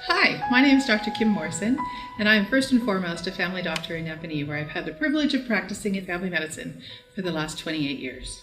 Hi, my name is Dr. Kim Morrison, and I am first and foremost a family doctor in Napanee, where I've had the privilege of practicing in family medicine for the last 28 years.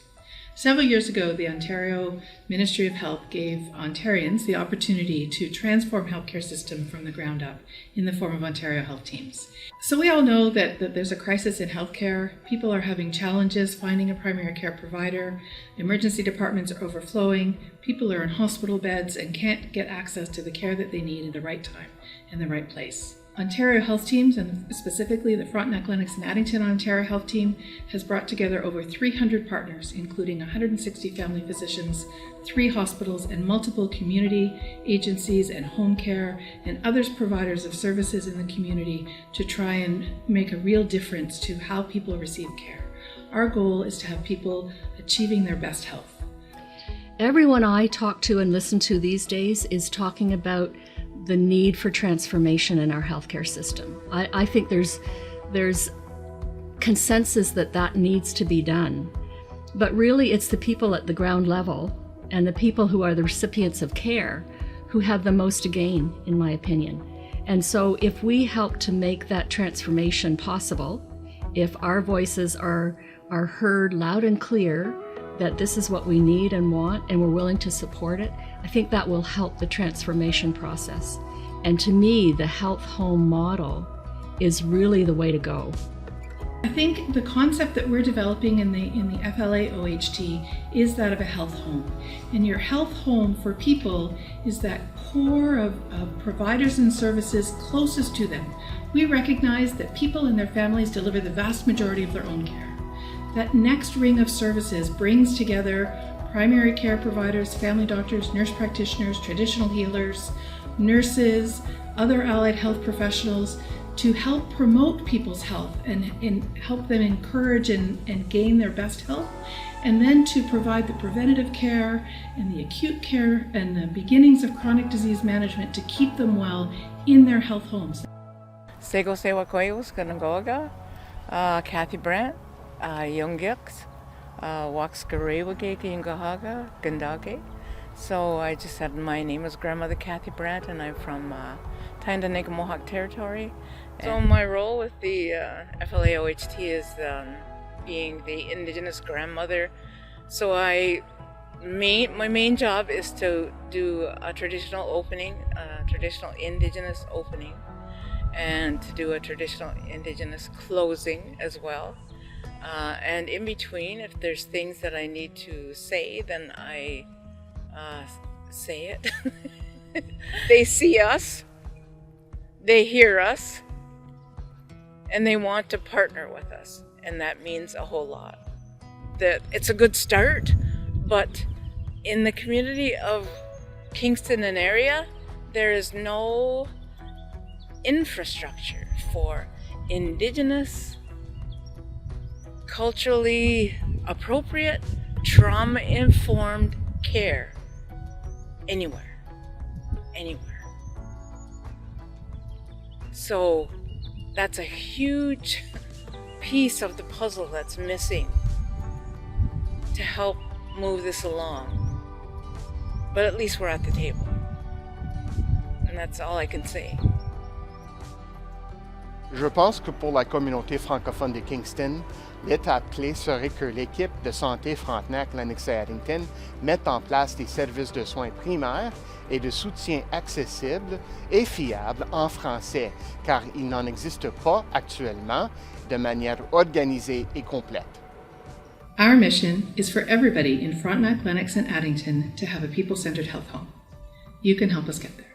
Several years ago, the Ontario Ministry of Health gave Ontarians the opportunity to transform healthcare system from the ground up in the form of Ontario Health Teams. So we all know that there's a crisis in healthcare. People are having challenges finding a primary care provider. Emergency departments are overflowing. People are in hospital beds and can't get access to the care that they need at the right time and the right place. Ontario Health Teams, and specifically the Frontenac Lennox and Addington Ontario Health Team, has brought together over 300 partners, including 160 family physicians, 3 hospitals, and multiple community agencies and home care and other providers of services in the community to try and make a real difference to how people receive care. Our goal is to have people achieving their best health. Everyone I talk to and listen to these days is talking about the need for transformation in our healthcare system. I think there's consensus that needs to be done. But really, it's the people at the ground level and the people who are the recipients of care who have the most to gain, in my opinion. And so if we help to make that transformation possible, if our voices are heard loud and clear, that this is what we need and want, and we're willing to support it, I think that will help the transformation process. And to me, the health home model is really the way to go. I think the concept that we're developing in the FLA OHT is that of a health home. And your health home for people is that core of providers and services closest to them. We recognize that people and their families deliver the vast majority of their own care. That next ring of services brings together primary care providers, family doctors, nurse practitioners, traditional healers, nurses, other allied health professionals to help promote people's health and help them encourage and gain their best health, and then to provide the preventative care and the acute care and the beginnings of chronic disease management to keep them well in their health homes. Sego Sewa Koyos Kanangoga, Kathy Brandt, Youngix, Waxkarewake Yungahaga, Gandage. So I just said my name is Grandmother Kathy Brandt, and I'm from Tyendinaga Mohawk Territory. So my role with the FLA-OHT is being the Indigenous grandmother. So my main job is to do a traditional opening, a traditional Indigenous opening, and to do a traditional Indigenous closing as well. And in between, if there's things that I need to say, then I say it. They see us, they hear us, and they want to partner with us, and that means a whole lot. That it's a good start, but in the community of Kingston and area, there is no infrastructure for Indigenous, culturally appropriate, trauma-informed care anywhere. So that's a huge piece of the puzzle that's missing to help move this along. But at least we're at the table. And that's all I can say. Je pense que pour la communauté francophone de Kingston, l'étape clé serait que l'équipe de santé Frontenac, Lennox et Addington mette en place des services de soins primaires et de soutien accessibles et fiables en français, car il n'en existe pas actuellement de manière organisée et complète. Our mission is for everybody in Frontenac, Lennox, and Addington to have a people-centered health home. You can help us get there.